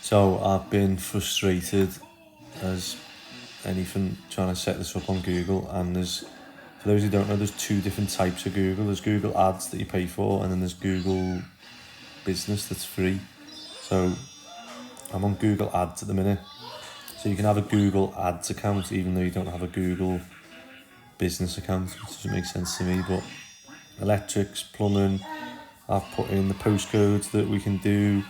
So I've been frustrated as anything trying to set this up on Google, and for those who don't know, there's two different types of Google. There's Google Ads that you pay for, and then there's Google Business that's free. So I'm on Google Ads at the minute. So you can have a Google Ads account even though you don't have a Google Business account, which doesn't make sense to me. But electrics, plumbing, I've put in the postcodes that we can do,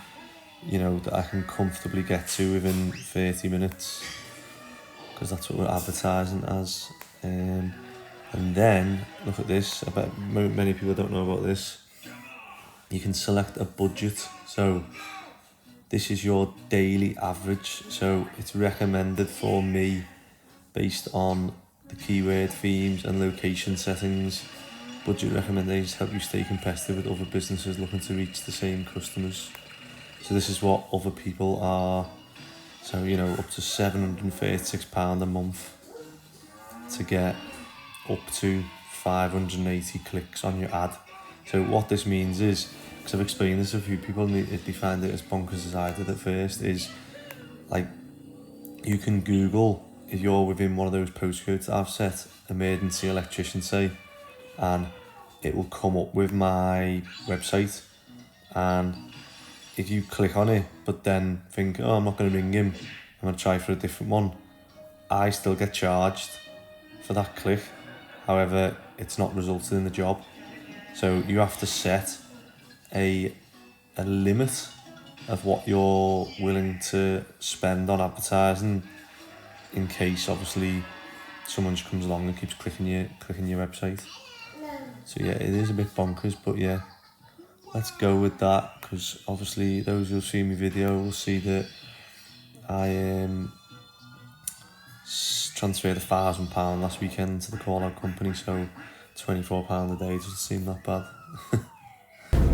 that I can comfortably get to within 30 minutes, because that's what we're advertising as. And then, look at this, I bet many people don't know about this. You can select a budget, so this is your daily average, so it's recommended for me based on the keyword themes and location settings. Budget recommendations help you stay competitive with other businesses looking to reach the same customers. So this is what other people are, so up to £736 a month to get up to 580 clicks on your ad. So what this means is, because I've explained this to a few people and they find it as bonkers as I did at first, is like you can Google, if you're within one of those postcodes that I've set, emergency electrician say, and it will come up with my website. And if you click on it but then think, I'm not going to ring him, I'm going to try for a different one, I still get charged for that click. However, it's not resulted in the job. So you have to set a limit of what you're willing to spend on advertising, in case obviously someone just comes along and keeps clicking your website. So yeah, it is a bit bonkers, but yeah, let's go with that, because obviously those who'll see my video will see that I transferred £1,000 last weekend to the Callout company, so £24 a day doesn't seem that bad.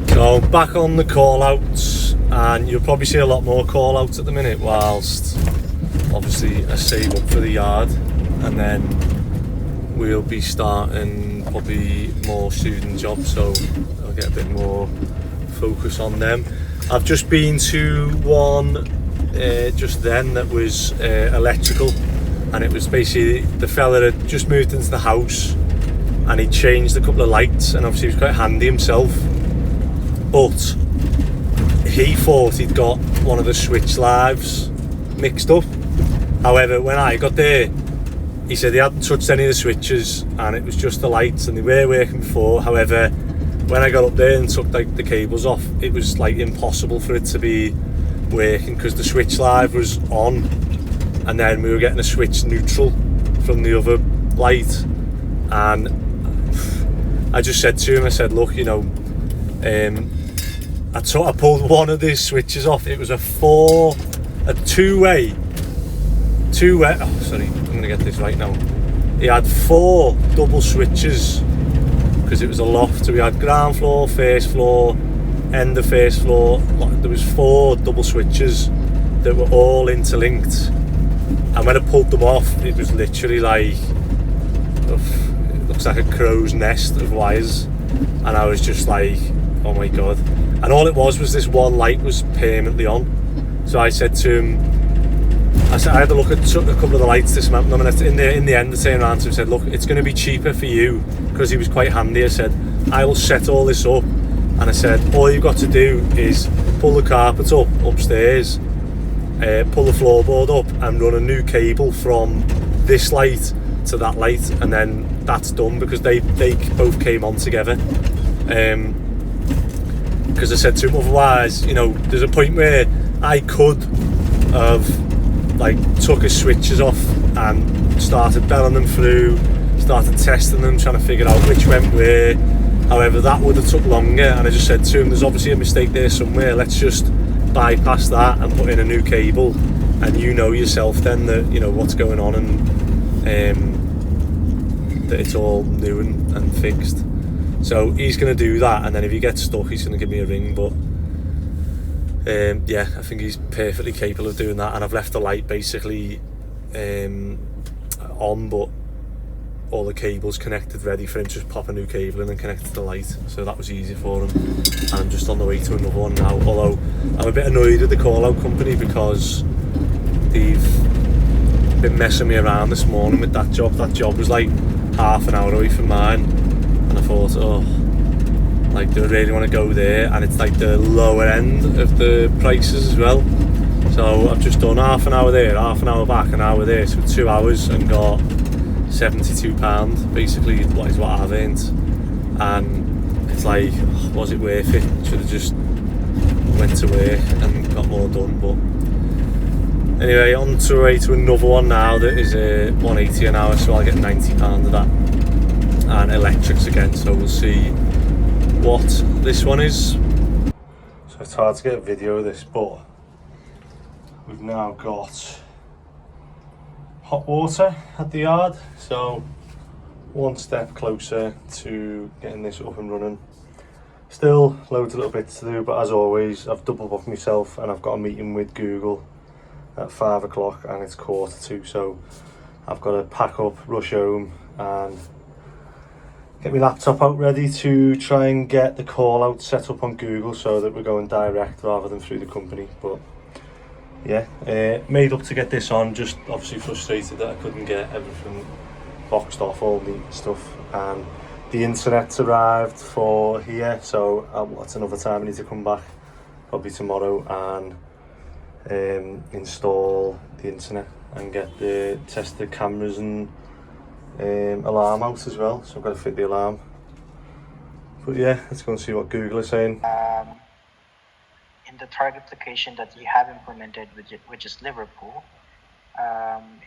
So back on the call-outs, and you'll probably see a lot more call-outs at the minute, whilst obviously I save up for the yard, and then we'll be starting probably more student jobs, so I'll get a bit more focus on them. I've just been to one just then that was electrical, and it was basically the fella had just moved into the house and he changed a couple of lights, and obviously he was quite handy himself, but he thought he'd got one of the switch lives mixed up. However, when I got there, he said he hadn't touched any of the switches and it was just the lights, and they were working before. However, when I got up there and took the cables off, it was impossible for it to be working, because the switch live was on and then we were getting a switch neutral from the other light. And I just said to him, I said, look, I pulled one of these switches off. It was a two-way, oh sorry, I'm going to get this right now. He had 4 double switches, because it was a loft, so we had ground floor, first floor, end of first floor. There was 4 double switches that were all interlinked, and when I pulled them off, it was literally like, it looks like a crow's nest of wires, and I was just like, oh my god. And all it was this one light was permanently on. So I said to him, I had to look at a couple of the lights, dismantle them, and in the end I turned around to him and said, look, it's going to be cheaper for you, because he was quite handy. I said, I will set all this up, and I said, all you've got to do is pull the carpet up upstairs, pull the floorboard up and run a new cable from this light to that light, and then that's done, because they both came on together. Because I said to him, otherwise, there's a point where I could have took his switches off and started belling them through, started testing them, trying to figure out which went where. However, that would have took longer, and I just said to him, there's obviously a mistake there somewhere, let's just bypass that and put in a new cable, and yourself then that what's going on, and that it's all new and fixed. So he's going to do that, and then if he gets stuck, he's going to give me a ring. But yeah, I think he's perfectly capable of doing that. And I've left the light basically on, but all the cables connected, ready for him to just pop a new cable in and connect it to the light. So that was easy for him. And I'm just on the way to another one now. Although I'm a bit annoyed with the Callout company because they've been messing me around this morning with that job. That job was like half an hour away from mine, and I thought, oh, like, do I really want to go there? And it's like the lower end of the prices as well. So I've just done half an hour there, half an hour back, an hour there, so 2 hours, and got £72 basically. What I've earned. And it's like, oh, was it worth it? Should have just went to work and got more done. But anyway, on to way to another one now that is £180 an hour, so I'll get £90 of that, and electrics again, so we'll see what this one is. So it's hard to get a video of this, but we've now got hot water at the yard, so one step closer to getting this up and running. Still loads of little bits to do, but as always I've double booked myself and I've got a meeting with Google at 5 o'clock and it's 1:45, so I've got to pack up, rush home and get my laptop out ready to try and get the Callout set up on Google so that we're going direct rather than through the company. But yeah, made up to get this on, just obviously frustrated that I couldn't get everything boxed off, all neat stuff, and the internet's arrived for here, so that's another time I need to come back, probably tomorrow, and install the internet and get the test the cameras and alarm out as well, so I've got to fit the alarm. But yeah, let's go and see what Google is saying. In the target location that you have implemented, which is Liverpool,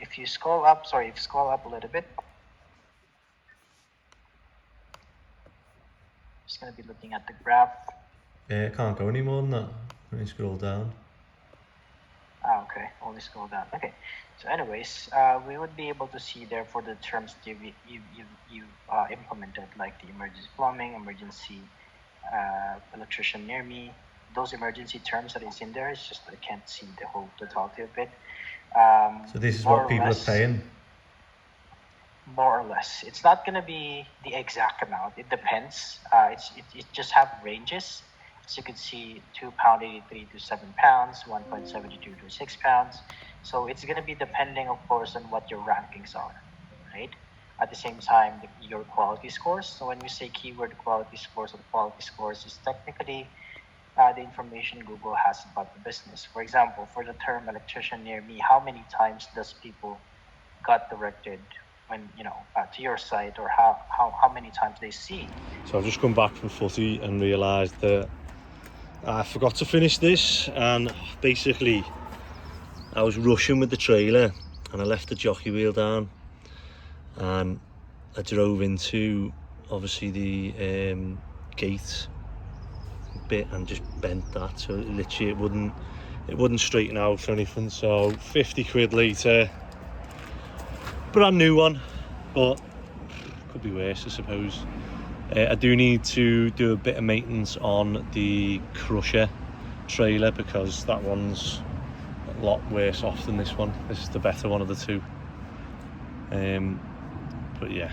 if you scroll up a little bit, just going to be looking at the graph. Yeah, it can't go any more than that. Let me scroll down. Ah, okay, only scroll down. Okay, so anyways, we would be able to see there for the terms that you implemented, like the emergency plumbing, emergency electrician near me. Those emergency terms that is in there, it's just I can't see the whole totality of it. So this is what people are paying? More or less. It's not going to be the exact amount. It depends. It just have ranges. So you could see £2.83 to £7, 1.72 to £6. So it's going to be depending, of course, on what your rankings are, right? At the same time, your quality scores. So when we say keyword quality scores, or quality scores is technically the information Google has about the business. For example, for the term electrician near me, how many times does people got directed when, to your site, or how many times they see? So I've just come back from footy and realised that I forgot to finish this, and basically I was rushing with the trailer and I left the jockey wheel down and I drove into obviously the gate bit and just bent that, so literally it wouldn't straighten out or anything. So 50 quid later, brand new one, but could be worse, I suppose. I do need to do a bit of maintenance on the crusher trailer because that one's a lot worse off than this one. This is the better one of the two. But yeah,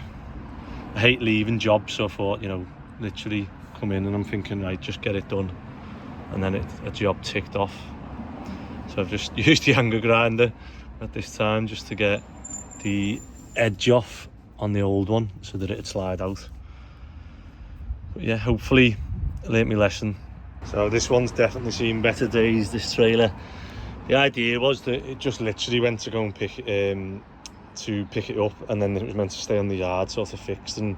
I hate leaving jobs, so I thought, literally come in and I'm thinking, right, just get it done, and then a job ticked off. So I've just used the hanger grinder at this time just to get the edge off on the old one so that it'd slide out. But yeah, hopefully I learnt my lesson. So this one's definitely seen better days, this trailer. The idea was that it just literally went to go and pick it up, and then it was meant to stay on the yard sort of fixed. And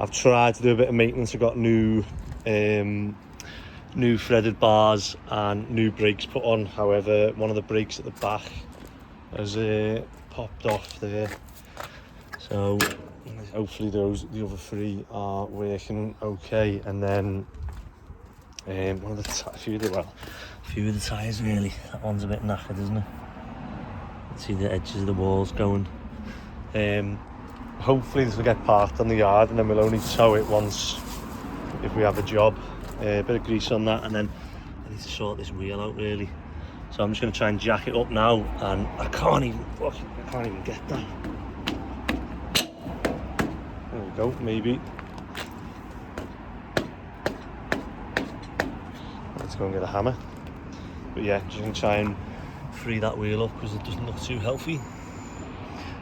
I've tried to do a bit of maintenance. I've got new threaded bars and new brakes put on. However, one of the brakes at the back has popped off there, so hopefully the other three are working okay. And then a few of the tyres really, that one's a bit knackered, isn't it? See the edges of the walls going. Hopefully this will get parked on the yard, and then we'll only tow it once if we have a job. A bit of grease on that, and then I need to sort this wheel out really. So I'm just going to try and jack it up now, and I can't even get that. go, maybe. Let's go and get a hammer. But yeah, just gonna try and free that wheel up because it doesn't look too healthy.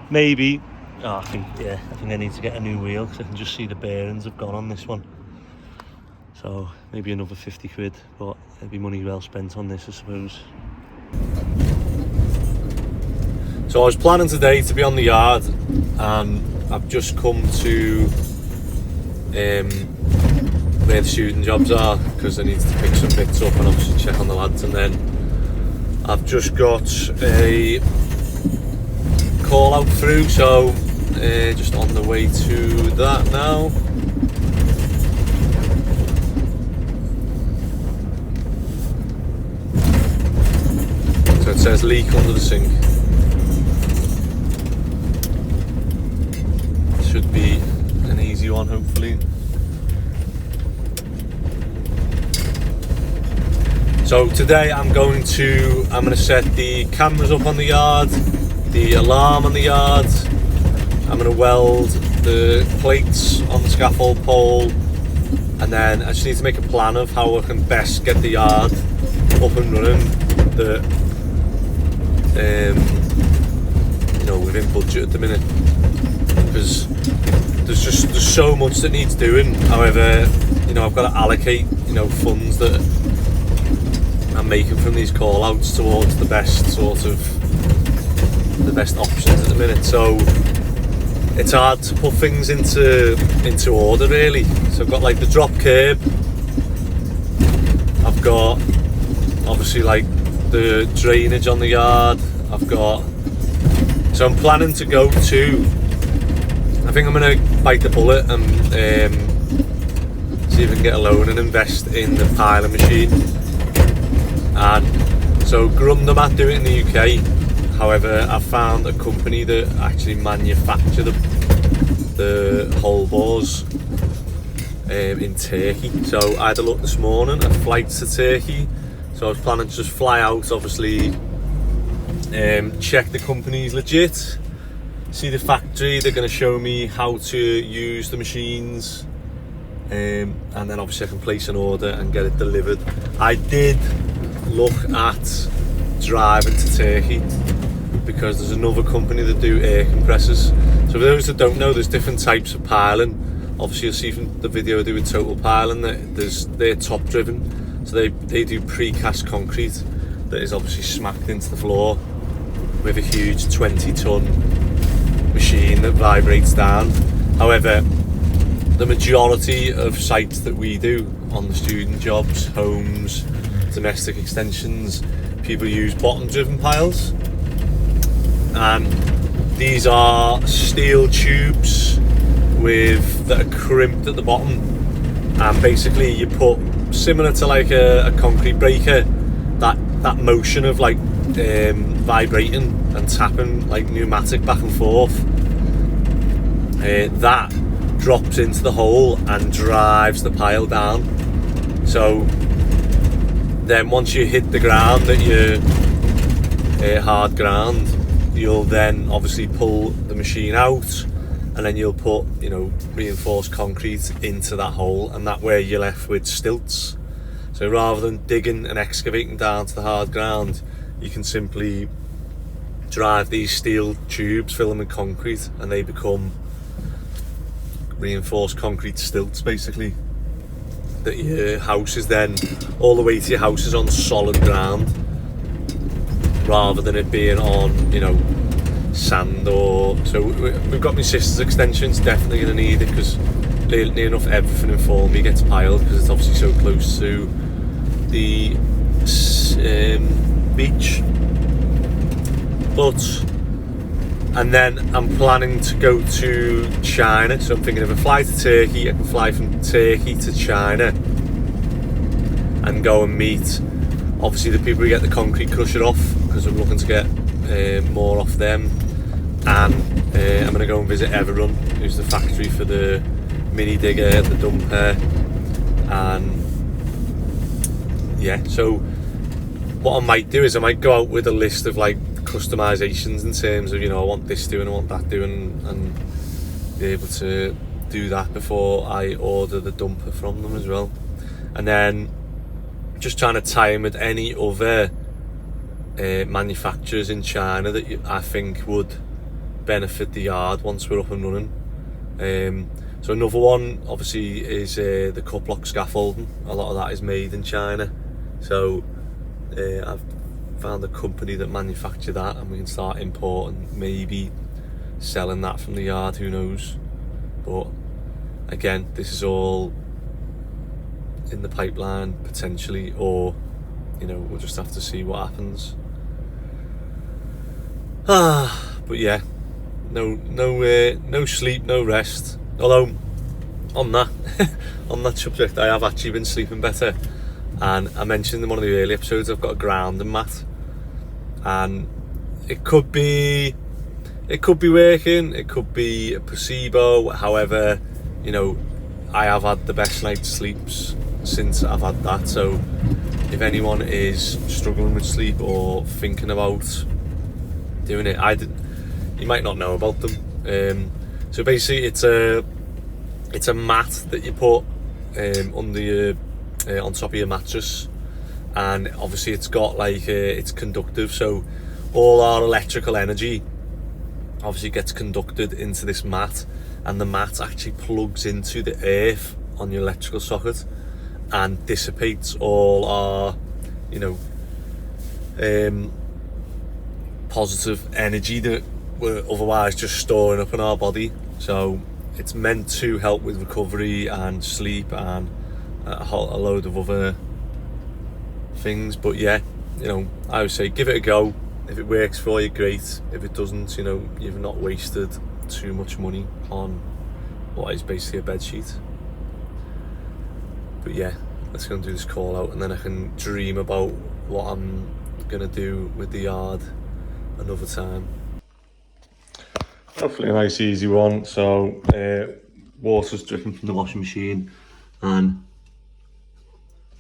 Maybe, I think I need to get a new wheel because I can just see the bearings have gone on this one. So maybe another 50 quid, but it'd be money well spent on this, I suppose. So I was planning today to be on the yard, and I've just come to where the student jobs are because I need to pick some bits up and obviously check on the lads, and then I've just got a call out through, so just on the way to that now. So it says leak under the sink. Should be an easy one, hopefully. So today I'm going to set the cameras up on the yard, the alarm on the yard. I'm going to weld the plates on the scaffold pole, and then I just need to make a plan of how I can best get the yard up and running. Within budget at the minute, because there's so much that needs doing. However, I've got to allocate funds that I'm making from these call outs towards the best options at the minute. So it's hard to put things into order really. So I've got like the drop curb, I've got obviously like the drainage on the yard, so I'm planning to go to, I think I'm going to bite the bullet and see if I can get a loan and invest in the piling machine. And so Grundomat do it in the UK. However, I found a company that actually manufacture the hole bores in Turkey. So I had a look this morning at flights to Turkey. So I was planning to just fly out, obviously, check the company's legit, see the factory. They're going to show me how to use the machines, and then obviously I can place an order and get it delivered. I did look at driving to Turkey because there's another company that do air compressors. So for those that don't know, there's different types of piling. Obviously you'll see from the video I do with Total Piling that they're top driven, so they do precast concrete that is obviously smacked into the floor with a huge 20-ton machine that vibrates down. However, the majority of sites that we do on the student jobs, homes, domestic extensions, people use bottom driven piles, and these are steel tubes that are crimped at the bottom, and basically you put, similar to like a concrete breaker, that motion of like vibrating and tapping like pneumatic back and forth, that drops into the hole and drives the pile down. So then once you hit the ground that you're hard ground, you'll then obviously pull the machine out, and then you'll put reinforced concrete into that hole, and that way you're left with stilts. So rather than digging and excavating down to the hard ground, you can simply drive these steel tubes, fill them with concrete, and they become reinforced concrete stilts basically, that your house is then, all the way to your house is on solid ground, rather than it being on sand. Or so we've got my sister's extensions, definitely going to need it because near enough everything in Formby gets piled because it's obviously so close to the beach. And then I'm planning to go to China, so I'm thinking if I fly to Turkey, I can fly from Turkey to China and go and meet obviously the people who get the concrete crusher off, because I'm looking to get more off them. And I'm going to go and visit Everrun, who's the factory for the mini digger, the dumper, and yeah. So what I might do is I might go out with a list of like customizations in terms of I want this doing, I want that doing, and be able to do that before I order the dumper from them as well. And then just trying to tie in with any other manufacturers in China that I think would benefit the yard once we're up and running. So another one obviously is the cut block scaffolding. A lot of that is made in China, so I've found a company that manufacture that, and we can start importing, maybe selling that from the yard, who knows. But again, this is all in the pipeline potentially, or you know, we'll just have to see what happens. But yeah, no sleep, no rest. Although on that subject, I have actually been sleeping better. And I mentioned in one of the early episodes, I've got a grounding mat, and it could be working, it could be a placebo. However, you know, I have had the best night's sleeps since I've had that. So if anyone is struggling with sleep or thinking about doing it, you might not know about them. So basically, it's a mat that you put under your on top of your mattress, and obviously it's got like it's conductive, so all our electrical energy obviously gets conducted into this mat, and the mat actually plugs into the earth on your electrical socket and dissipates all our, you know, positive energy that we're otherwise just storing up in our body. So it's meant to help with recovery and sleep and a load of other things. But yeah, you know, I would say give it a go. If it works for you, great. If it doesn't, you know, you've not wasted too much money on what is basically a bed sheet. But yeah, let's go and do this call out, and then I can dream about what I'm gonna do with the yard another time. Hopefully a nice easy one. So water's dripping from the washing machine, and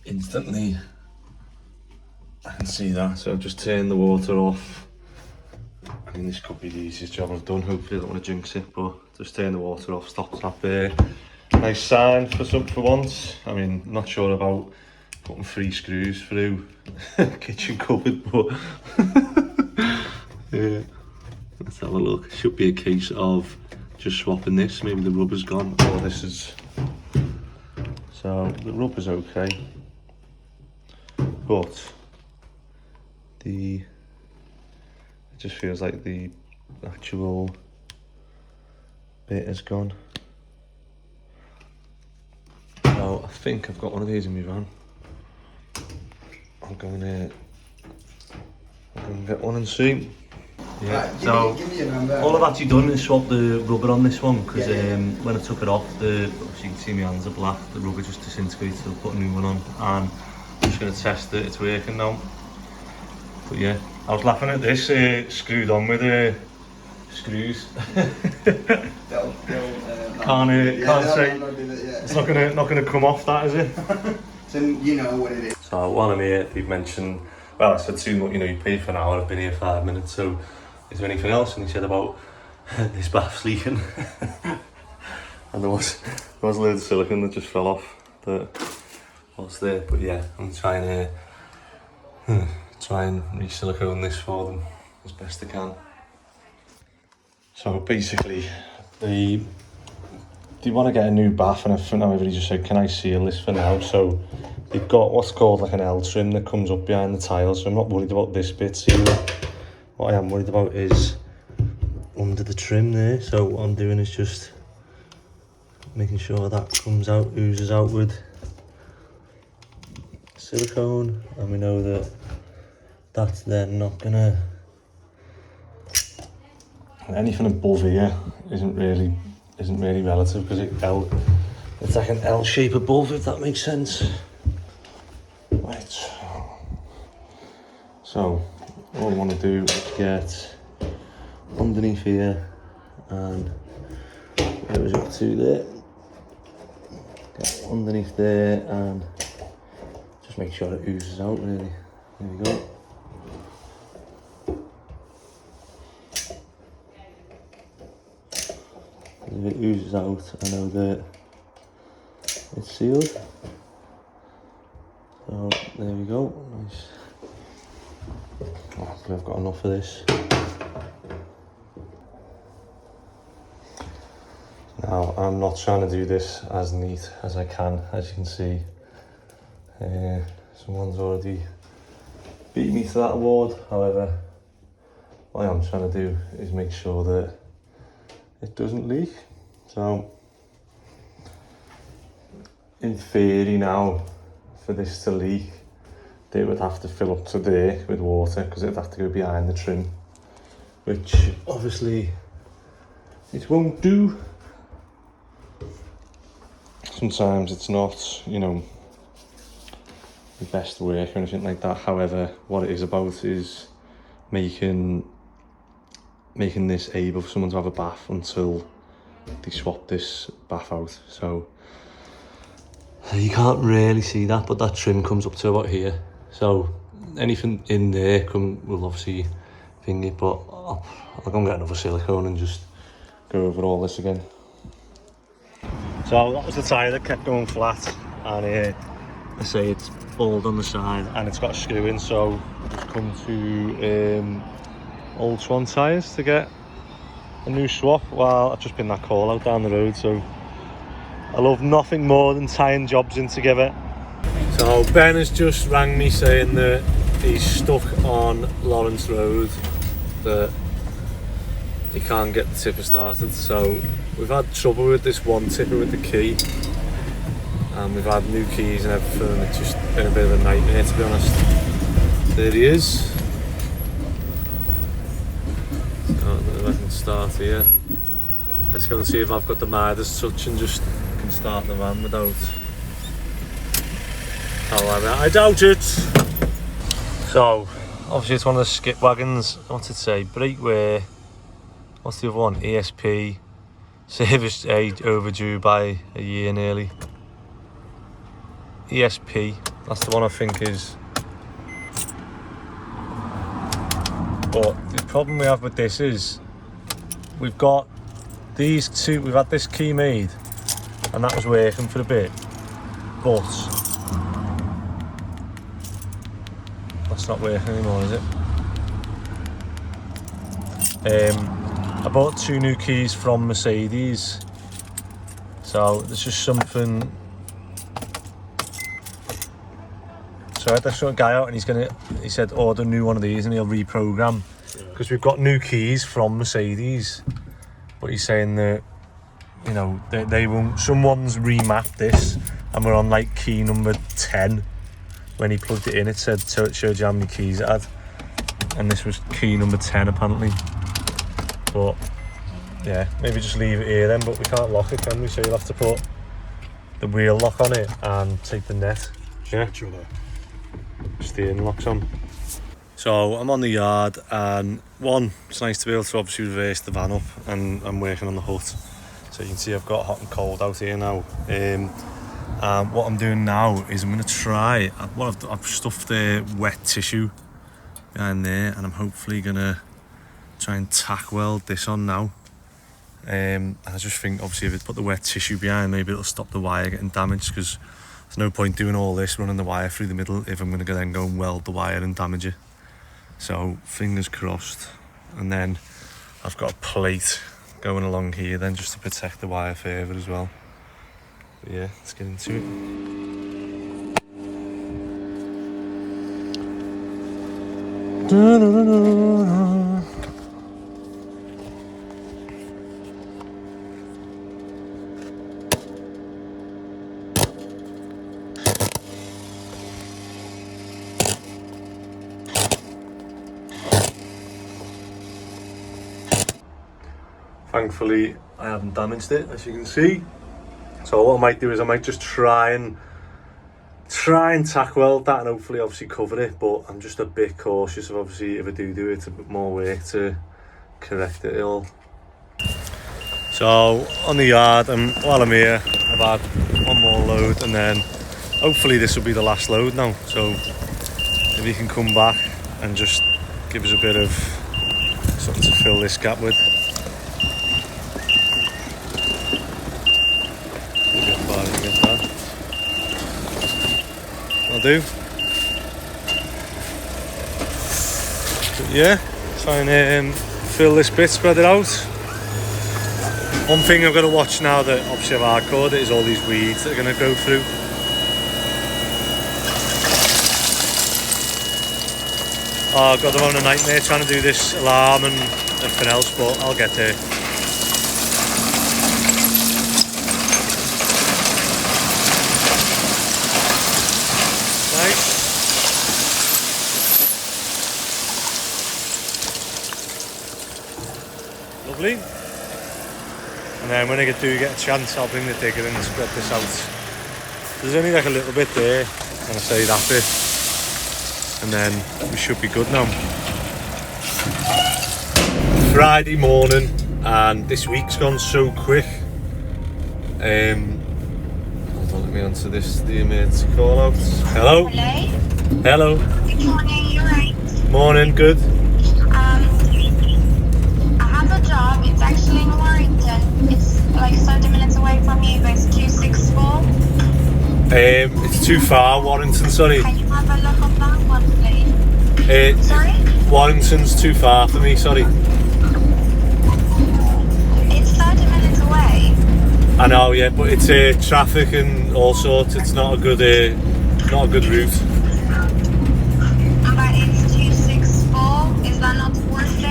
instantly I can see that. So I've just turned the water off. I mean, this could be the easiest job I've done. Hopefully I don't want to jinx it, but just turn the water off, stop tap there. Nice sign for once. I mean, not sure about putting 3 screws through kitchen cupboard, but yeah. Let's have a look. Should be a case of just swapping this. Maybe the rubber's gone, or this is. So the rubber's okay, but it just feels like the actual bit has gone. So I think I've got one of these in my van. I'll go and get one and see. Yeah, right, so give me your number. all I've actually done is swap the rubber on this one, because when I took it off, obviously you can see my hands are black, the rubber just disintegrated, so I'll put a new one on, and I'm just going to test it, it's working now. But yeah, I was laughing at this, screwed on with screws. Can't say, it's not gonna come off that, is it? So you know what it is. So while I'm here, they've mentioned, well, I said too much, you know, you paid for an hour, I've been here 5 minutes, so is there anything else? And he said about this bath's leaking. And there was loads of silicone that just fell off that was there. But yeah, I'm trying to try and re-silicone this for them as best I can. So basically, they want to get a new bath, and I think everybody just said, can I seal this for now? So they've got what's called like an L trim that comes up behind the tiles, so I'm not worried about this bit sealing. What I am worried about is under the trim there. So what I'm doing is just making sure that comes out, oozes out with silicone, and we know that that's then not gonna, anything above here isn't really relative, because it's like an L shape above, if that makes sense. Right, so all I want to do is get underneath here, and it was up to there, get underneath there, and just make sure it oozes out really. There we go. If it squeezes out, I know that it's sealed. So there we go, nice. Hopefully I've got enough of this. Now I'm not trying to do this as neat as I can, as you can see. Someone's already beat me to that award. However, what I am trying to do is make sure that it doesn't leak. So in theory now, for this to leak, they would have to fill up to there with water because it'd have to go behind the trim, which obviously it won't do. Sometimes it's not, you know, the best work or anything like that. However, what it is about is making this able for someone to have a bath until they swap this bath out. So you can't really see that, but that trim comes up to about here. So anything in there will obviously thing it, but I'll go and get another silicone and just go over all this again. So that was the tyre that kept going flat, and I say it's bald on the side and it's got a screw in, so I've just come to Old Swan tyres to get a new swap. Well, I've just been that call out down the road, so I love nothing more than tying jobs in together. So Ben has just rang me saying that he's stuck on Lawrence Road, that he can't get the tipper started. So we've had trouble with this one tipper with the key, and we've had new keys and everything, and it's just been a bit of a nightmare, to be honest. There he is. So I don't know if I can start here. Let's go and see if I've got the Midas touch and just can start the van without. Oh, I doubt it. So obviously it's one of the skip wagons. What's it say? Breakware. What's the other one? ESP. Service age overdue by a year nearly. ESP. That's the one I think is. But the problem we have with this is we've got these two. We've had this key made, and that was working for a bit, but that's not working anymore, is it? I bought 2 new keys from Mercedes, so there's just something. So I had this guy out, and he said order a new one of these and he'll reprogram, because we've got new keys from Mercedes, but he's saying that, you know, they won't. Someone's remapped this, and we're on like key number 10. When he plugged it in, it said, so it showed you how many keys it had, and this was key number 10 apparently. But yeah, maybe just leave it here then, but we can't lock it, can we? So you'll have to put the wheel lock on it and take the net. Yeah, steering locks on. So I'm on the yard, and one, it's nice to be able to obviously reverse the van up, and I'm working on the hut. So you can see I've got hot and cold out here now. What I'm doing now is I'm going to try, I've stuffed the wet tissue behind there, and I'm hopefully going to try and tack weld this on now. I just think obviously if it put the wet tissue behind, maybe it'll stop the wire getting damaged, because there's no point doing all this, running the wire through the middle, if I'm going to then go and weld the wire and damage it. So fingers crossed. And then I've got a plate going along here then, just to protect the wire further as well. But yeah, let's get into it. Thankfully, I haven't damaged it, as you can see. So what I might do is I might just try and tack weld that, and hopefully obviously cover it, but I'm just a bit cautious of, obviously if I do it, it's a bit more work to correct it all. So on the yard, and while I'm here, I've had one more load, and then hopefully this will be the last load now. So if he can come back and just give us a bit of something to fill this gap with. Get far and get that. I'll do. But yeah, try and fill this bit, spread it out. One thing I've got to watch now that obviously I've hardcored it is all these weeds that are going to go through. Oh god, I'm having a nightmare trying to do this alarm and everything else, but I'll get there. Nice. Lovely. And then when I do get a chance, I'll bring the digger in and spread this out. There's only like a little bit there, and I say that bit, and then we should be good now. Friday morning, and this week's gone so quick. Hold on, let me answer the emergency call out. Hello? Hello? Hello? Good morning, you're right. Morning, good. I have a job, it's actually in Warrington. It's like 30 minutes away from you, but it's 264. It's too far, Warrington, sorry. Can you have a look on that one, please? Sorry? Warrington's too far for me, sorry. It's 30 minutes away. I know, yeah, but it's traffic and all sorts. It's not a good route. But it's 264. Is that not worth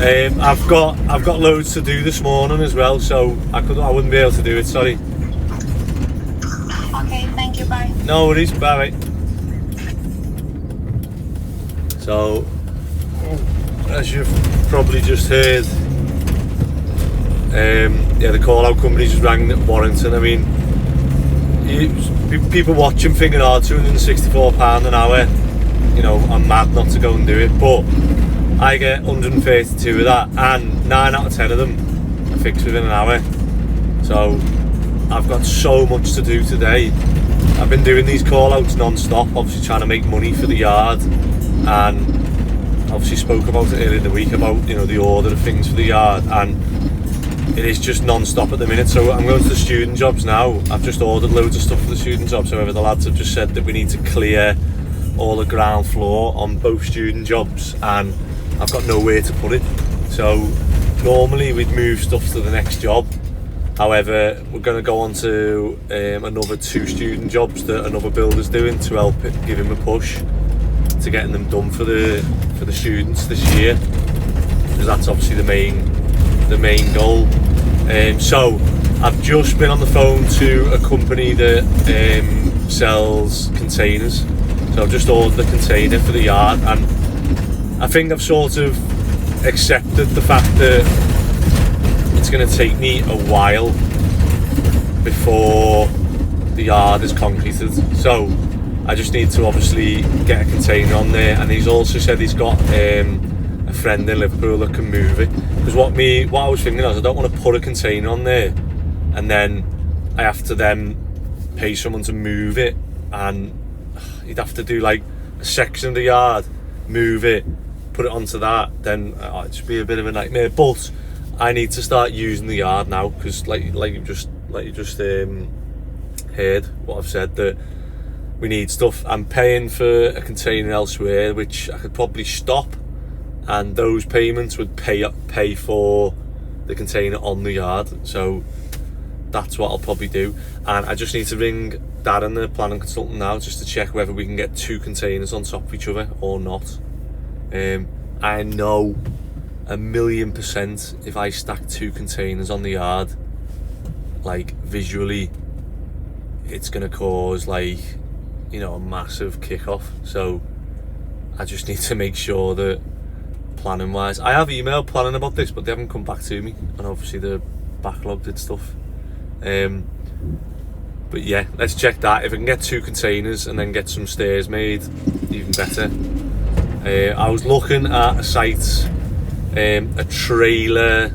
it? I've got loads to do this morning as well, so I wouldn't be able to do it. Sorry. Okay, thank you, bye. No worries, bye. So, as you've probably just heard, yeah, the call out company just rang Warrington. I mean, people watching thinking, oh, £264 an hour, you know, I'm mad not to go and do it, but I get 132 of that, and 9 out of 10 of them are fixed within an hour. So I've got so much to do today. I've been doing these call outs non-stop, obviously trying to make money for the yard, and obviously spoke about it earlier in the week about, you know, the order of things for the yard, and it is just non-stop at the minute. So I'm going to the student jobs now. I've just ordered loads of stuff for the student jobs. However, the lads have just said that we need to clear all the ground floor on both student jobs, and I've got nowhere to put it. So normally we'd move stuff to the next job. However, we're going to go on to another 2 student jobs that another builder's doing to help give him a push to getting them done for the students this year, because that's obviously the main goal. So I've just been on the phone to a company that sells containers. So I've just ordered the container for the yard, and I think I've sort of accepted the fact that it's going to take me a while before the yard is concreted. So I just need to obviously get a container on there, and he's also said he's got a friend in Liverpool that can move it. Because what I was thinking is, I don't want to put a container on there and then I have to then pay someone to move it, and you'd have to do like a section of the yard, move it, put it onto that, then it'd just be a bit of a nightmare. But I need to start using the yard now, because like you just heard what I've said, that we need stuff. I'm paying for a container elsewhere, which I could probably stop, and those payments would pay for the container on the yard. So that's what I'll probably do. And I just need to ring Darren, the planning consultant, now, just to check whether we can get 2 containers on top of each other or not. I know 1,000,000% if I stack 2 containers on the yard, like visually, it's gonna cause, like, you know, a massive kick-off. So I just need to make sure that planning wise, I have emailed planning about this, but they haven't come back to me, and obviously the backlogged and stuff. But yeah, let's check that. If I can get 2 containers and then get some stairs made, even better. I was looking at a site, a trailer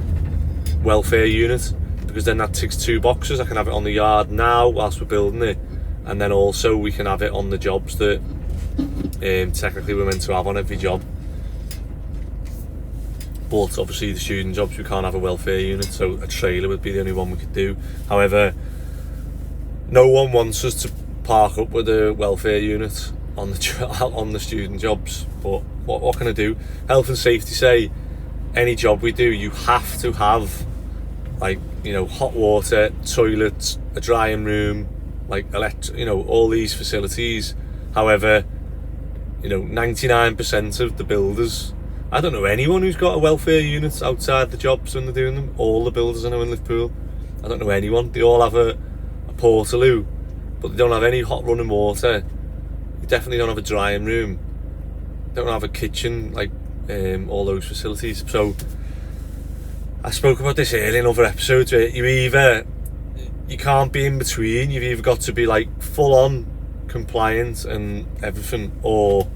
welfare unit, because then that ticks 2 boxes. I can have it on the yard now whilst we're building it, and then also we can have it on the jobs that technically we're meant to have on every job. But obviously the student jobs, we can't have a welfare unit, so a trailer would be the only one we could do. However, no one wants us to park up with a welfare unit on the student jobs, but what can I do? Health and safety say any job we do, you have to have, like, you know, hot water, toilets, a drying room, like all these facilities. However, you know, 99% of the builders, I don't know anyone who's got a welfare unit outside the jobs when they're doing them. All the builders I know in Liverpool, I don't know anyone. They all have a portaloo, but they don't have any hot running water. You definitely don't have a drying room. They don't have a kitchen, like all those facilities. So I spoke about this earlier in other episodes, where you can't be in between. You've either got to be like full on compliant and everything, or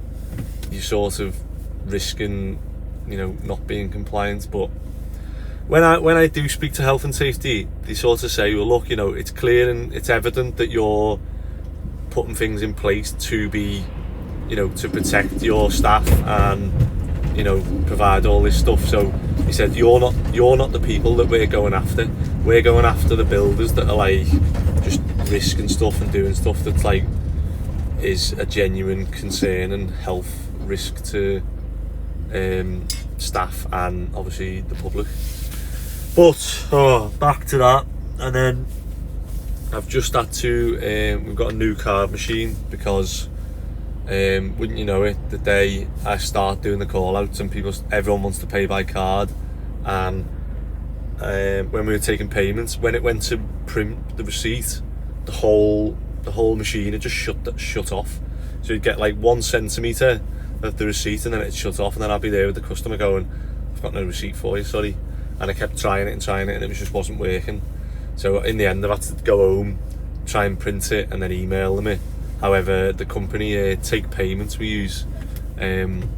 you're sort of risking, you know, not being compliant. But when I do speak to health and safety, they sort of say, well, look, you know, it's clear and it's evident that you're putting things in place to be, you know, to protect your staff and, you know, provide all this stuff. So he said, you're not the people that we're going after. We're going after the builders that are like just risking stuff and doing stuff that's like is a genuine concern and health risk to staff and obviously the public. But back to that, and then I've just had to we've got a new card machine because wouldn't you know it, the day I start doing the call outs and everyone wants to pay by card, and when we were taking payments, when it went to print the receipt, the whole machine had just shut off. So you'd get like 1 centimetre of the receipt and then it'd shut off, and then I'd be there with the customer going, I've got no receipt for you, sorry. And I kept trying it and it just wasn't working. So in the end I've had to go home, try and print it and then email them it. However, the company Take Payments we use, and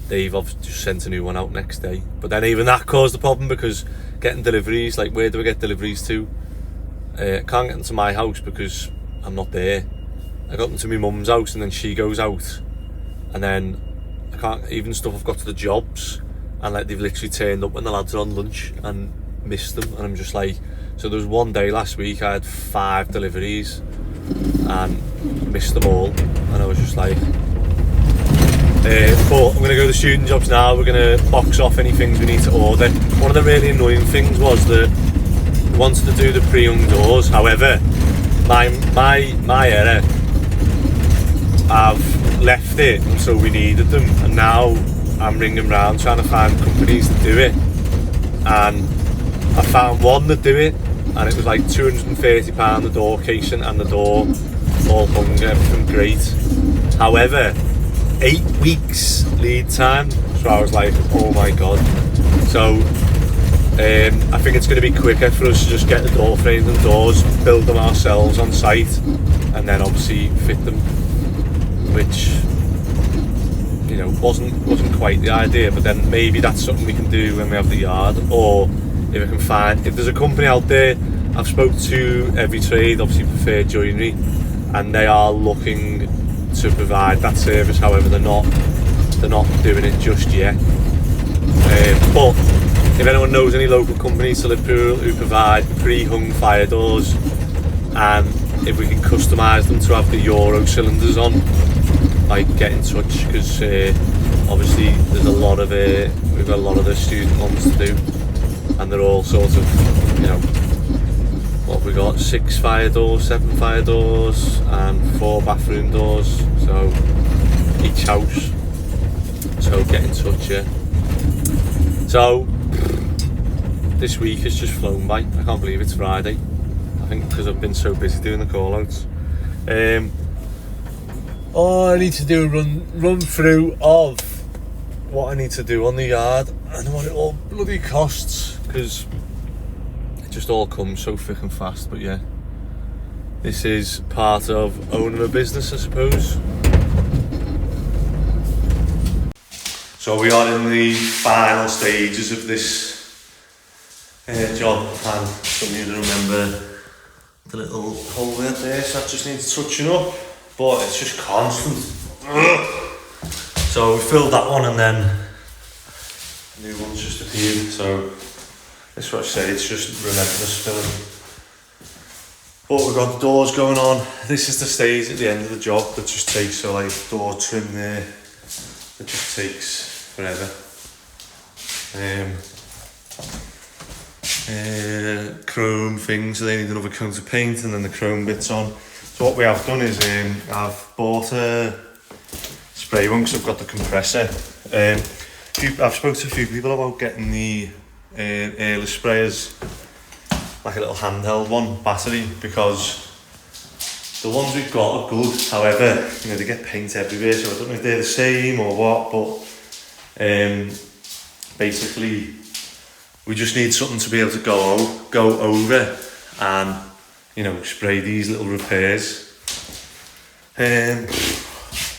they've obviously just sent a new one out next day. But then even that caused a problem because getting deliveries, like where do I get deliveries to? I can't get them to my house because I'm not there. I got them to my mum's house and then she goes out, and then I can't, even stuff I've got to the jobs, and like they've literally turned up when the lads are on lunch and missed them, and I'm just like, so there was one day last week I had 5 deliveries and missed them all, and I was just like, but I'm going to go to the student jobs now. We're going to box off any things we need to order. One of the really annoying things was that we wanted to do the pre-hung doors. However, my error, I've left it until we needed them, and now I'm ringing around trying to find companies that do it, and I found one that do it, and it was like £230 the door casing and the door all hung, everything great. However, 8 weeks lead time, so I was like, oh my god. So I think it's going to be quicker for us to just get the door frames and doors, build them ourselves on site, and then obviously fit them, which, you know, wasn't quite the idea. But then maybe that's something we can do when we have the yard, or if I can find, if there's a company out there. I've spoke to Every Trade, obviously Preferred Joinery, and they are looking to provide that service. However, they're not doing it just yet. But if anyone knows any local companies to Liverpool who provide pre-hung fire doors, and if we can customise them to have the Euro cylinders on, like, get in touch, because obviously there's a lot of we've got a lot of the student ones to do, and they're all sort of, you know, what we got, 6 fire doors, 7 fire doors and 4 bathroom doors, so each house. So get in touch, yeah. So this week has just flown by. I can't believe it's Friday. I think because I've been so busy doing the call outs. I need to do a run through of what I need to do on the yard and what it all bloody costs, because it just all comes so thick and fast. But yeah, this is part of owning a business, I suppose. So we are in the final stages of this job, and some of you remember the little hole there, so that just needs touching up, but it's just constant. So we filled that one and then a new one's just appeared, so that's what I say, it's just relentless filling. But we've got the doors going on. This is the stage at the end of the job that just takes, so like door trim there, it just takes forever. Chrome things, so they need another coat of paint and then the chrome bits on. So what we have done is I've bought a spray one because I've got the compressor. I've spoken to a few people about getting the airless sprayers, like a little handheld one, battery, because the ones we've got are good. However, you know, they get paint everywhere, so I don't know if they're the same or what, but basically we just need something to be able to go over and, you know, spray these little repairs.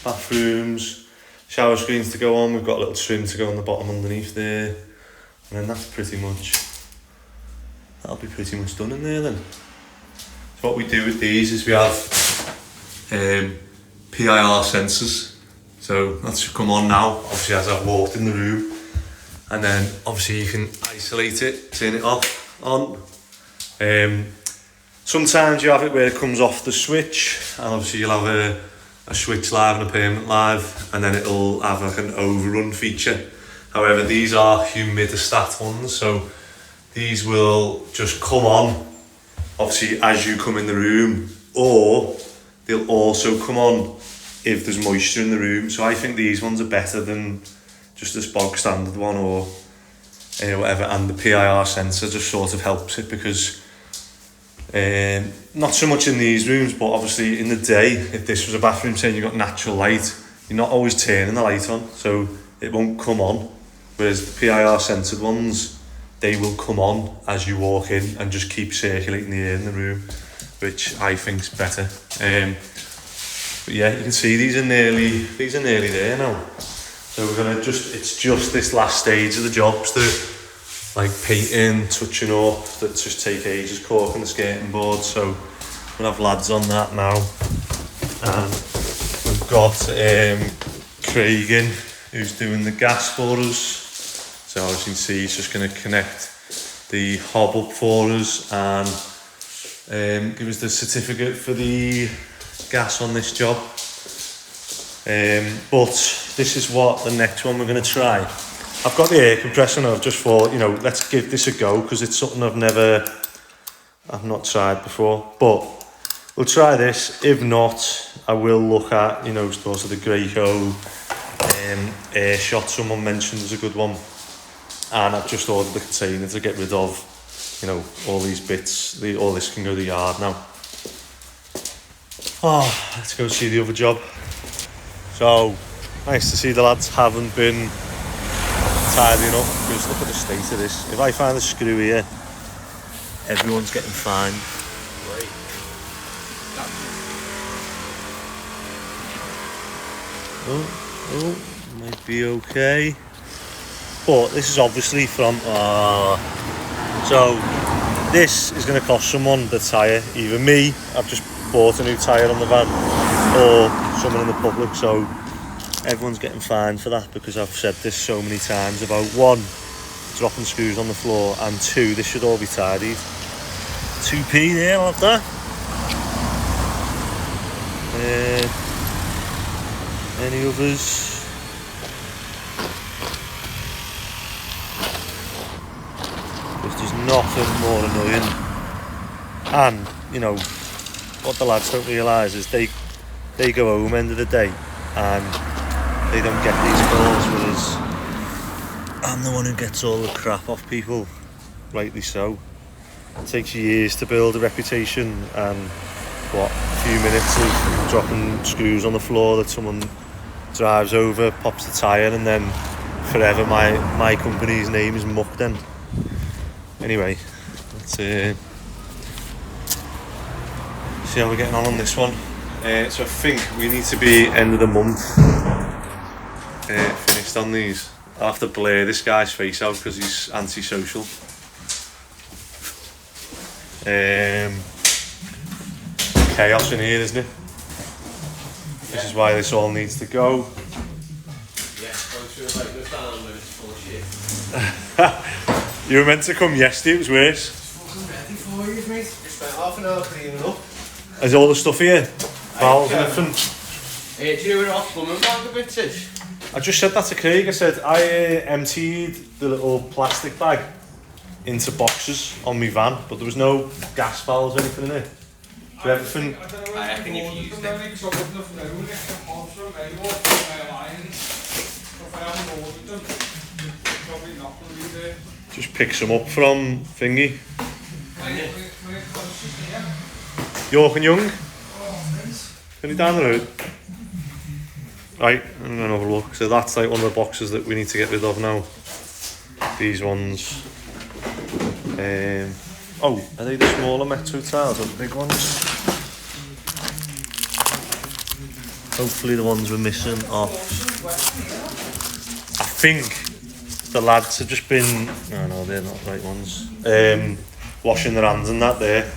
Bathrooms, shower screens to go on, we've got a little trim to go on the bottom underneath there, and then that'll be pretty much done in there then. So what we do with these is we have PIR sensors, so that should come on now, obviously as I've walked in the room, and then obviously you can isolate it, turn it off, on. Sometimes you have it where it comes off the switch, and obviously you'll have a switch live and a permanent live, and then it'll have like an overrun feature. However, these are humidistat ones, so these will just come on obviously as you come in the room, or they'll also come on if there's moisture in the room. So I think these ones are better than just this bog standard one or whatever, and the PIR sensor just sort of helps it, because not so much in these rooms, but obviously in the day, if this was a bathroom saying you've got natural light, you're not always turning the light on, so it won't come on, whereas the PIR censored ones, they will come on as you walk in and just keep circulating the air in the room, which I think's better. But yeah, you can see these are nearly there now. So we're gonna it's just this last stage of the jobs, the like painting, touching up, that just take ages, caulking the skirting board. So we'll have lads on that now, and we've got Craig in, who's doing the gas for us. So as you can see, he's just going to connect the hob up for us and give us the certificate for the gas on this job. But this is what the next one we're going to try. I've got the air compressor and I've just thought, you know, let's give this a go, because it's something I've not tried before. But we'll try this. If not, I will look at, you know, sort of the Graco air shot someone mentioned is a good one. And I've just ordered the container to get rid of, you know, all these bits. All this can go to the yard now. Oh, let's go see the other job. So, nice to see the lads haven't been tidying up, because look at the state of this. If I find a screw here, everyone's getting fined. Oh, might be okay. But this is obviously from, so this is going to cost someone the tyre, either me, I've just bought a new tyre on the van, or someone in the public. So everyone's getting fined for that, because I've said this so many times about, one, dropping screws on the floor, and two, this should all be tidied. 2p there, I'll have that. Any others? There's nothing more annoying, and you know what the lads don't realise is they go home end of the day and they don't get these calls, whereas I'm the one who gets all the crap off people, rightly so. It takes years to build a reputation, and a few minutes of dropping screws on the floor that someone drives over, pops the tyre, and then forever my company's name is mucked then. Anyway, let's see how we're getting on this one. So I think we need to be end of the month finished on these. I'll have to blur this guy's face out because he's antisocial. Chaos in here, isn't it? This is why this all needs to go. You were meant to come yesterday, it was worse. Fucking ready for you, mate. We spent half an hour cleaning up. Is all the stuff here? Valves and everything? Do you know where our plumbing bag a bit is? I just said that to Craig. I said I emptied the little plastic bag into boxes on my van, but there was no gas valves or anything in it. So everything. I reckon if you used it. Just picks them up from thingy. York and Young? Only down the road. Right, I'm gonna have a look. So that's like one of the boxes that we need to get rid of now. These ones. Oh, are they the smaller metro tiles or the big ones? Hopefully the ones we're missing are... I think the lads have just been... No, they're not the right ones. Washing their hands and that there.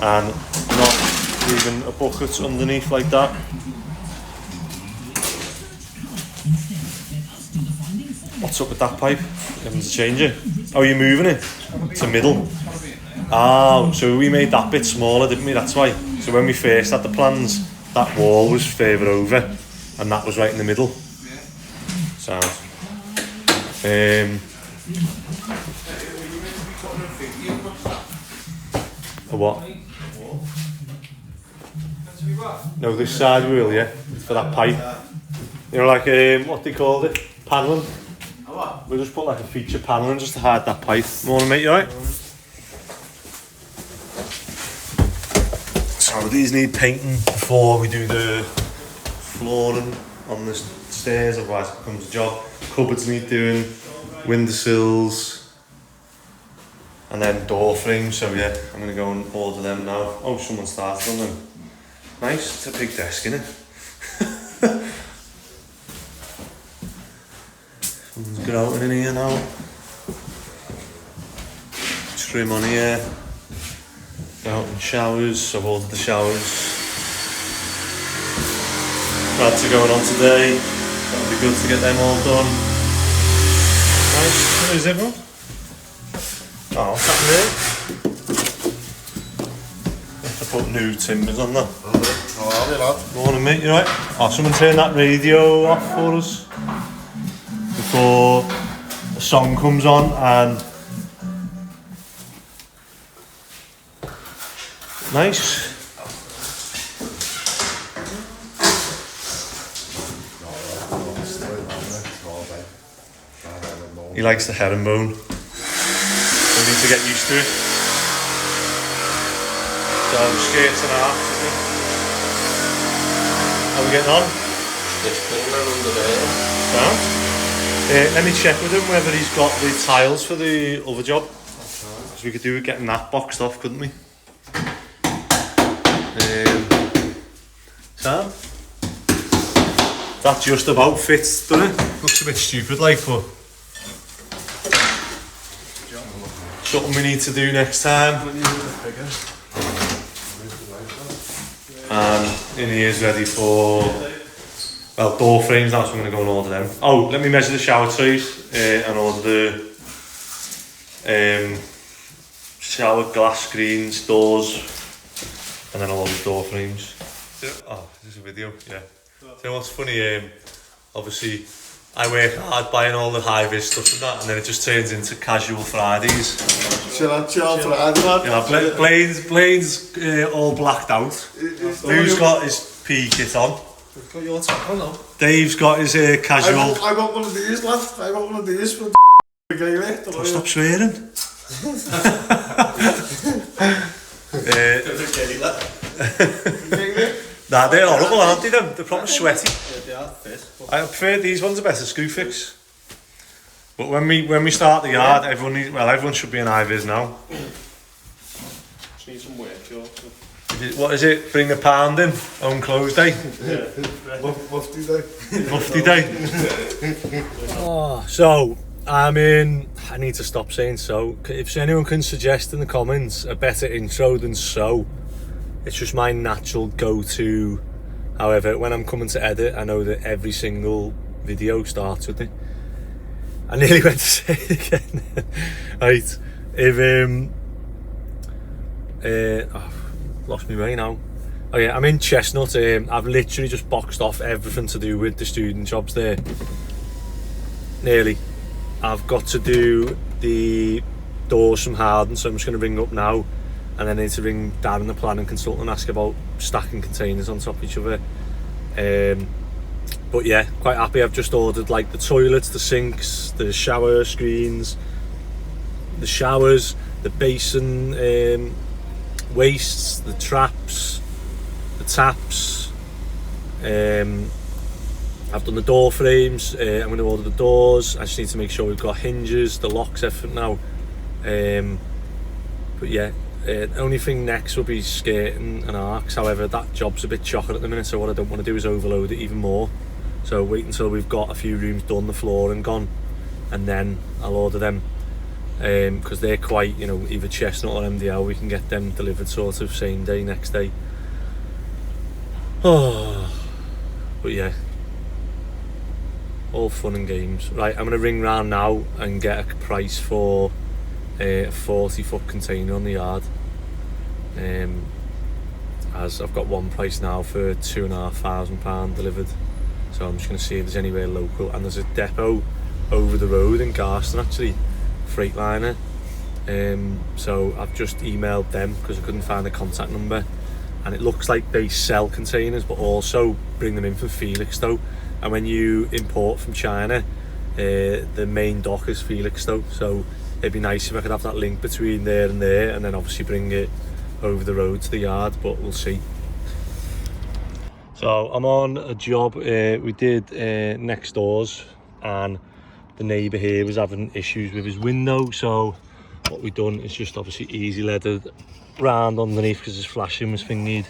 And not leaving a bucket underneath like that. What's up with that pipe? Having to change it? Oh, you're moving it to middle. Ah, so we made that bit smaller, didn't we? That's why. So when we first had the plans, that wall was further over, and that was right in the middle. Sound. A what? No, this side wheel, yeah, for that pipe. You know, like what they called it, panelling. We'll just put like a feature panelling just to hide that pipe. Morning, mate, you alright? So these need painting before we do the flooring on the stairs, otherwise it becomes a job. Cupboards need doing, windowsills, and then door frames. So yeah, I'm gonna go and order them now. Oh, someone started on them. Nice, it's a big desk, isn't it? Someone's grouting in here now. Trim on here. Out in showers, I've ordered the showers. Lads are going on today. That'll be good to get them all done. Nice. Where's everyone? Oh, what's happening there? Have to put new timbers on that. Oh, I'll be lad. Morning, mate, you alright? Oh, someone turn that radio off for us before the song comes on and... Nice. He likes the herringbone. We need to get used to it. So skirts and a half, isn't it? How are we getting on? This pulling under there. Sound? Let me check with him whether he's got the tiles for the other job. Because we could do with getting that boxed off, couldn't we? Sam? That just about fits, doesn't it? Looks a bit stupid like, but something we need to do next time. And in here's ready for, well, door frames now, so I'm going to go and order them. Oh, let me measure the shower trays and order the shower glass screens, doors, and then I'll order the door frames. Oh, is this a video? Yeah. So what's funny, obviously I work hard buying all the high-vis stuff and that, and then it just turns into casual Fridays. Chill Friday, lad. Yeah, Blaine's all blacked out. Who's got his PE kit on? Got your top on now. Dave's got his casual... I got one of these, lad. I got one of these for the game. Stop swearing. Nah, they're horrible, aren't they? They're proper sweaty. Yeah, they are fit. I prefer these ones are better screw fix. But when we start the yard, everyone should be in high-vis now. Just need some work, Joe. What is it? Bring a pound in. Own close day. Yeah. Mufti day. Mufti day. Oh, so I need to stop saying so. If anyone can suggest in the comments a better intro than so, it's just my natural go-to. However, when I'm coming to edit, I know that every single video starts with it. I nearly went to say it again. Right, if lost my way now. Oh yeah, I'm in Chestnut. I've literally just boxed off everything to do with the student jobs there. Nearly. I've got to do the doors from Harden, so I'm just going to ring up now, and then I need to ring Darren, the planning consultant, and ask about stacking containers on top of each other. But yeah, quite happy. I've just ordered like the toilets, the sinks, the shower screens, the showers, the basin wastes, the traps, the taps. I've done the door frames. I'm going to order the doors. I just need to make sure we've got hinges, the locks, everything now. But yeah, the only thing next will be skirting and arcs. However, that job's a bit chocker at the minute, so what I don't want to do is overload it even more. So wait until we've got a few rooms done, the flooring gone, and then I'll order them. Because they're quite, you know, either Chestnut or MDL, we can get them delivered sort of same day, next day. Oh, but yeah, all fun and games. Right, I'm going to ring round now and get a price for a 40-foot container on the yard. As I've got one price now for £2,500 delivered. So I'm just going to see if there's anywhere local. And there's a depot over the road in Garston actually, Freightliner. So I've just emailed them because I couldn't find the contact number. And it looks like they sell containers but also bring them in from Felixstowe. And when you import from China, the main dock is Felixstowe. So it'd be nice if I could have that link between there and then obviously bring it over the road to the yard, but we'll see. So I'm on a job we did next doors, and the neighbour here was having issues with his window. So what we've done is just obviously easy leathered round underneath because his flashing was thingied.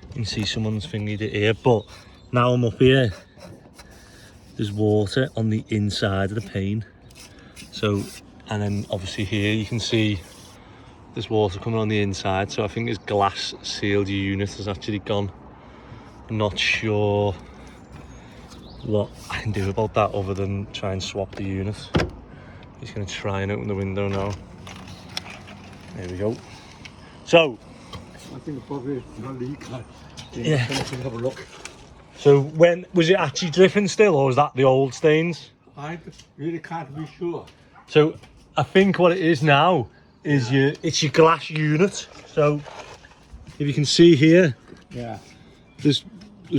You can see someone's thingied it here, but now I'm up here, there's water on the inside of the pane. So, and then obviously here you can see there's water coming on the inside. So I think his glass sealed unit has actually gone. I'm not sure what I can do about that other than try and swap the unit. He's going to try and open the window now. There we go. So I think probably it's not leak. Yeah. Have a look. So when was it actually dripping still, or was that the old stains? I really can't be sure. So I think what it is now is it's your glass unit. So if you can see here, Yeah. there's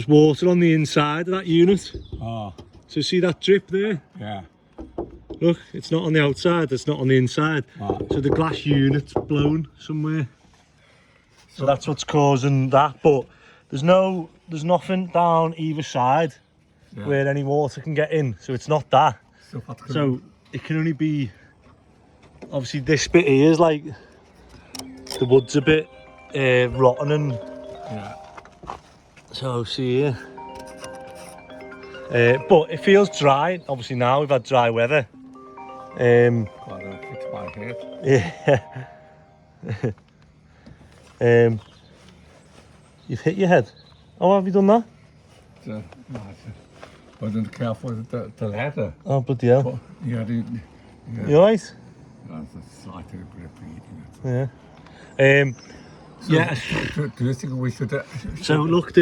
water on the inside of that unit. Oh, So see that drip there? yeah. Look, it's not on the outside, it's not on the inside. Oh. So the glass unit's blown somewhere. So that's what's causing that. But there's nothing down either side where any water can get in. So it's not that. So it can only be, obviously this bit here is like, the wood's a bit rotten and Yeah. so see here. But it feels dry. Obviously now we've had dry weather. God, I'll fix my head. Yeah. You've hit your head. Oh, have you done that? No, I wasn't careful with the ladder. Oh, bloody hell. But, yeah, You alright? That's a slightly bleeding. Yeah. So, Yeah. Do you think we should? So look,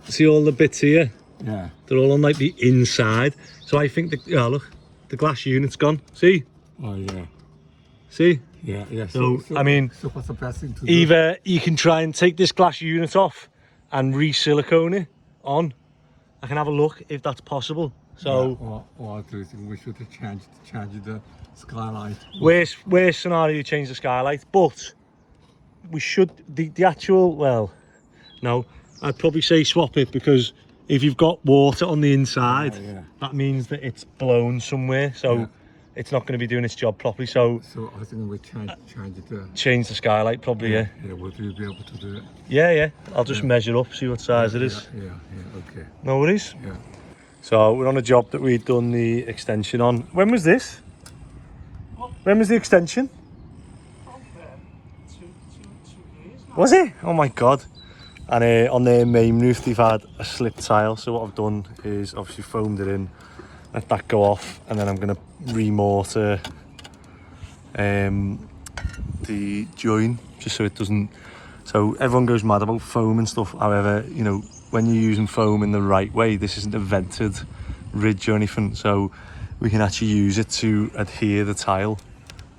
see all the bits here? Yeah. They're all on like the inside. So I think look, the glass unit's gone. See? Oh yeah. See? Yeah. Yeah. So I mean, so what's the best thing to do? either you can try and take this glass unit off and re-silicone it on. I can have a look if that's possible. So or do you think we should change the skylight? worst scenario, you change the skylight, but we should the actual, well, no, I'd probably say swap it, because if you've got water on the inside, that means that it's blown somewhere, so it's not going to be doing its job properly. So I think we change it. Change the skylight probably. Yeah. Would you be able to do it? Yeah. I'll just measure up, see what size it is. Yeah. Okay. No worries. Yeah. So we're on a job that we'd done the extension on. When was this? When was the extension? Was it? Oh my god. And on their main roof they've had a slip tile, so what I've done is obviously foamed it in, let that go off, and then I'm going to remortar the join just so So everyone goes mad about foam and stuff. However, you know, when you're using foam in the right way, this isn't a vented ridge or anything, so we can actually use it to adhere the tile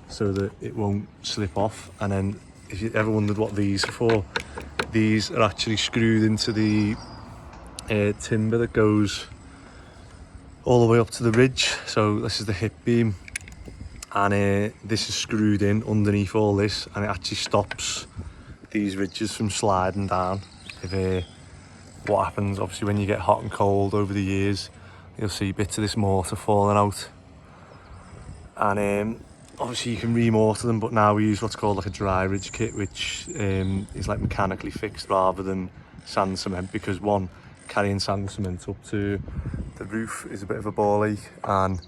so that it won't slip off. And then if you ever wondered what these are for, these are actually screwed into the timber that goes all the way up to the ridge. So this is the hip beam, and this is screwed in underneath all this, and it actually stops these ridges from sliding down. If what happens obviously when you get hot and cold over the years, you'll see bits of this mortar falling out, and obviously you can remortar them, but now we use what's called like a dry ridge kit, which is like mechanically fixed rather than sand cement, because one, carrying sand cement up to the roof is a bit of a ball ache and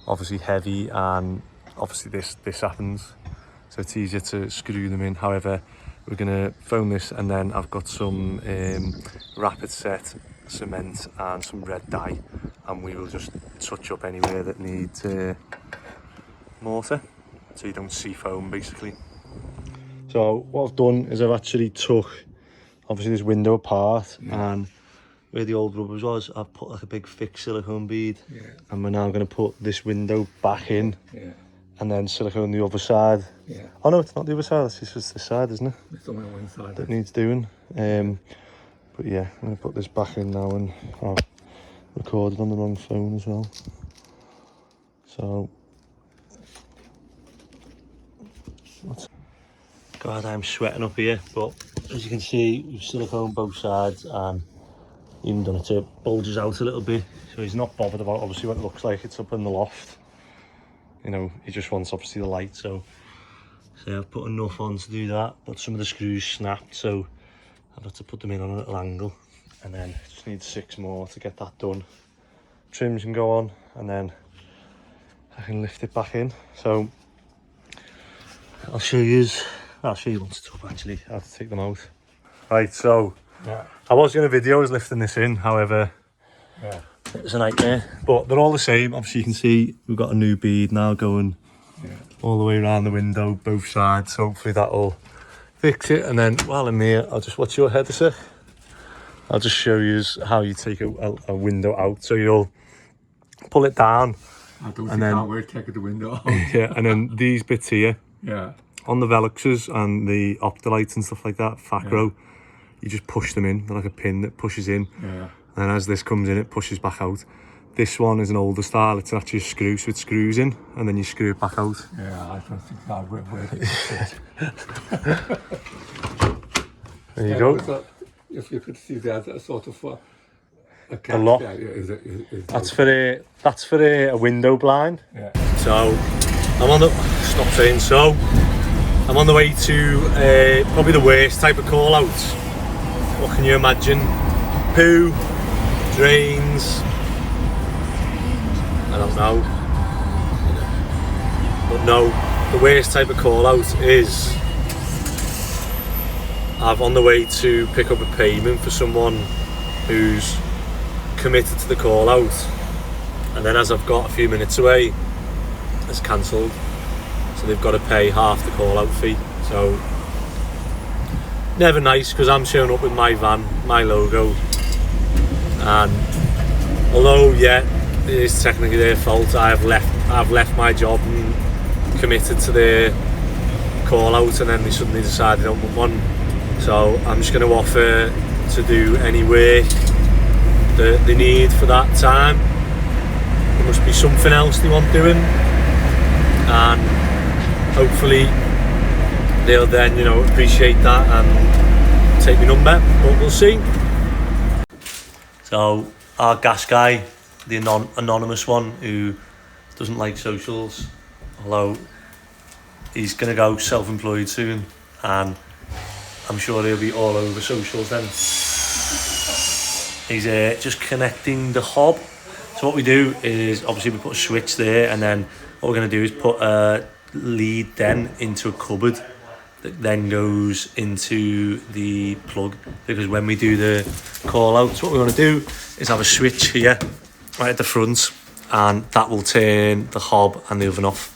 obviously heavy, and obviously this happens, so it's easier to screw them in. However, we're gonna foam this, and then I've got some rapid set cement and some red dye, and we will just touch up anywhere that needs mortar, so you don't see foam basically. So what I've done is I've actually took obviously this window apart, and where the old rubbers was, I've put like a big thick silicone bead, and we're now going to put this window back in, and then silicone the other side. Oh no, it's not the other side, it's just this side, isn't it? It's only one side that needs doing. But yeah, I'm going to put this back in now, and I've recorded on the wrong phone as well. So God, I'm sweating up here, but as you can see, we've silicone both sides, and even done it so it bulges out a little bit, so he's not bothered about obviously what it looks like. It's up in the loft, you know, he just wants obviously the light. So I've put enough on to do that, but some of the screws snapped, so I've had to put them in on a little angle, and then just need 6 more to get that done. Trims can go on, and then I can lift it back in. So I'll show you once it's up actually, I have to take them out. Right, so I was going to video us lifting this in, however, it was a nightmare. But they're all the same. Obviously you can see we've got a new bead now going all the way around the window, both sides. So hopefully that'll fix it. And then while I'm here, I'll just watch your head a sec. I'll just show you how you take a window out. So you'll pull it down. I don't can't wait to take the window out. Yeah, and then these bits here. Yeah. On the Veluxes and the Optolites and stuff like that, Facro, you just push them in. They're like a pin that pushes in. Yeah. And as this comes in, it pushes back out. This one is an older style. It's actually a screw, so it screws in, and then you screw it back out. Yeah, I don't think that way. There you go. So if you could see that sort of a lock. Is that's for a window blind. Yeah. So I'm on the I'm on the way to probably the worst type of call out. What can you imagine? Poo, drains, I don't know. But no, the worst type of call out is I'm on the way to pick up a payment for someone who's committed to the call out, and then as I've got a few minutes away, it's cancelled. So they've got to pay half the call out fee. So never nice, because I'm showing up with my van, my logo, and although it is technically their fault, I've left my job and committed to their call out, and then they suddenly decide they don't want one. So I'm just going to offer to do any work that they need for that time. There must be something else they want doing, and hopefully they'll then, appreciate that and take my number, but we'll see. So our gas guy, the anonymous one who doesn't like socials, although he's going to go self-employed soon, and I'm sure he'll be all over socials then. He's just connecting the hob. So what we do is, obviously we put a switch there, and then what we're going to do is put a lead then into a cupboard that then goes into the plug, because when we do the call outs, what we want to do is have a switch here right at the front, and that will turn the hob and the oven off,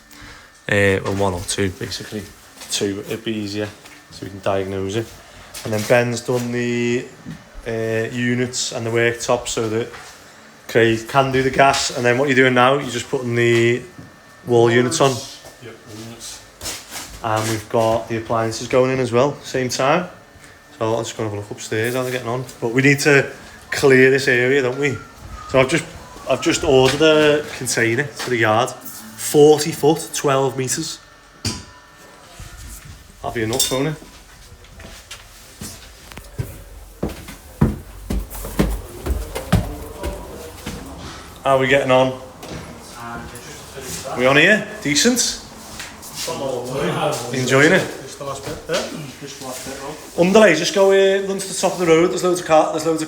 or one or two basically. Two, it'd be easier so we can diagnose it. And then Ben's done the units and the worktop so that Craig can do the gas. And then what you're doing now, you're just putting the wall units on. Yep, units. And we've got the appliances going in as well, same time. So I'm just going to have a look upstairs how they're getting on. But we need to clear this area, don't we? So I've just ordered a container to the yard, 40 foot, 12 metres. That'll be enough, won't it? How are we getting on? We on here? Decent? Enjoying it? Underlay, just go run to the top of the road. There's loads of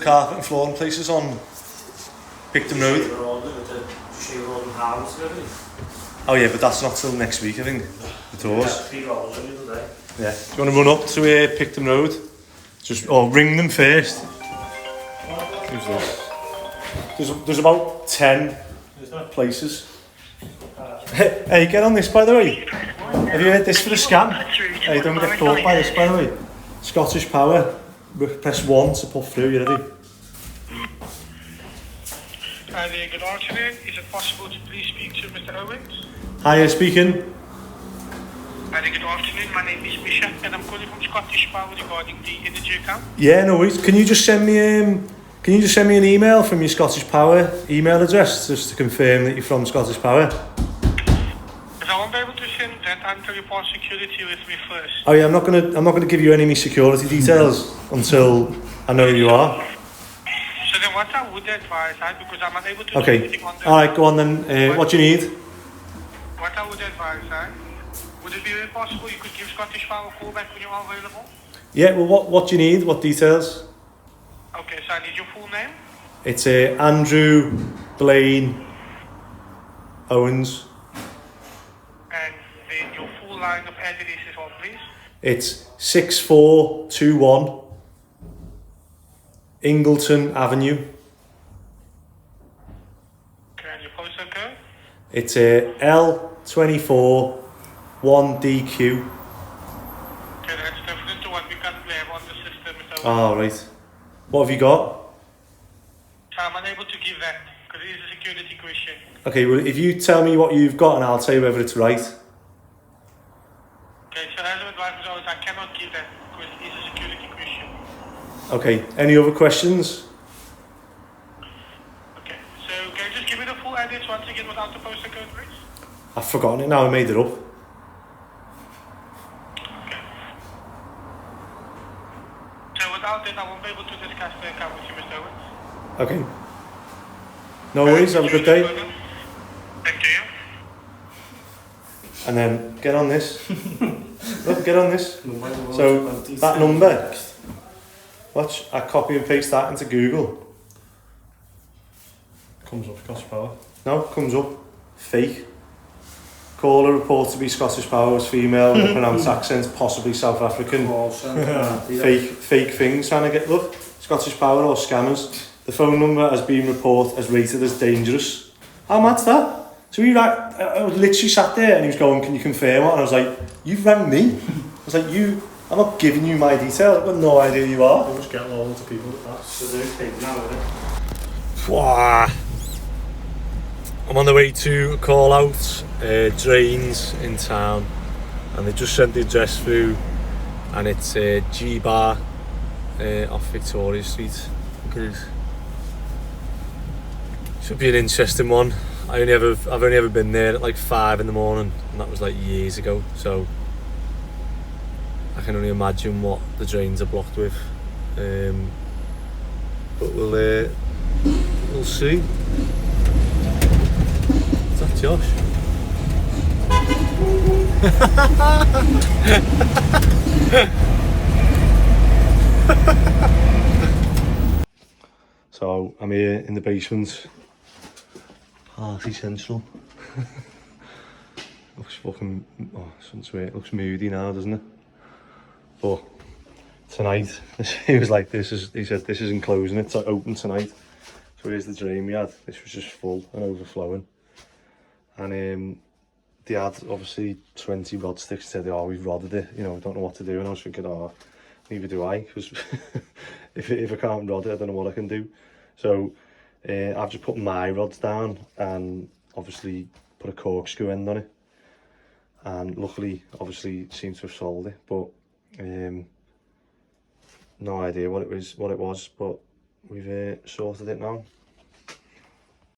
carpet and flooring places on Picton Road. Oh yeah, but that's not till next week, I think. The doors. Yeah. Do you want to run up to Picton Road? Ring them first. Who's this? There's about 10 places. Hey, get on this, by the way. Have you heard this for a scam? Hey, don't get caught by this, by the way. Scottish Power. Press 1 to put through. You ready? Hi there, good afternoon. Is it possible to please speak to Mr. Owens? Hi, speaking. Hi there, good afternoon. My name is mishap and I'm calling from Scottish Power regarding the energy account. Yeah, no worries. Can you just send me an email from your Scottish Power email address just to confirm that you're from Scottish Power? Because I won't be able to send that until you pass security with me first. Oh yeah, I'm not gonna give you any of my security details until I know who you are. So then what I would advise, right, because I'm unable to do Okay. anything on the... Alright, go on then. What do you need? What I would advise, right, would it be possible you could give Scottish Power a call back when you are available? Yeah, well what do you need? What details? Okay, so I need your full name. It's Andrew Blaine Owens. And then your full line of address as well, please. It's 6421 Ingleton Avenue. Okay, and your postal code. It's L24 1DQ. Okay, that's different to what we currently have on the system, Mr. Owens. Oh, right. What have you got? So I'm unable to give that because it is a security question. Okay, well, if you tell me what you've got and I'll tell you whether it's right. Okay, so as an advice, I cannot give that because it is a security question. Okay, any other questions? Okay, so can you just give me the full address once again without the postal code, please? I've forgotten it now, I made it up. Okay. So without it, I won't be able to discuss the account with you, Mr. Owens. Okay. No worries, have a good day. Thank you. And then get on this. Look, get on this. So that number, watch, I copy and paste that into Google. Comes up Scottish Power. No, comes up fake. Caller report to be Scottish Power was female with a pronounced accent, possibly South African. Fake things trying to get, look, Scottish Power or scammers. The phone number has been rated as dangerous. How mad's that? So I literally sat there and he was going, can you confirm it? And I was like, you've rang me. I was like, I'm not giving you my details. I've got no idea who you are. I just get loads of people like that. So they're taking out of it. Wow. I'm on the way to Callout, drains in town, and they just sent the address through, and it's G Bar off Victoria Street. Should be an interesting one. I've only ever been there at like 5 in the morning, and that was like years ago. So I can only imagine what the drains are blocked with. But we'll see. Is that Josh? So I'm here in the basement. Party Central. Looks fucking, shouldn't swear, it looks moody now, doesn't it? But tonight, he was like, he said this isn't closing, it's open tonight. So here's the drain we had. This was just full and overflowing. And they had obviously 20 rod sticks. Said, oh, we've rodded it, you know, don't know what to do. And I was thinking, oh, neither do I, because if I can't rod it, I don't know what I can do. So I've just put my rods down and obviously put a corkscrew end on it, and luckily obviously it seems to have solved it, but no idea what it was, but we've sorted it now.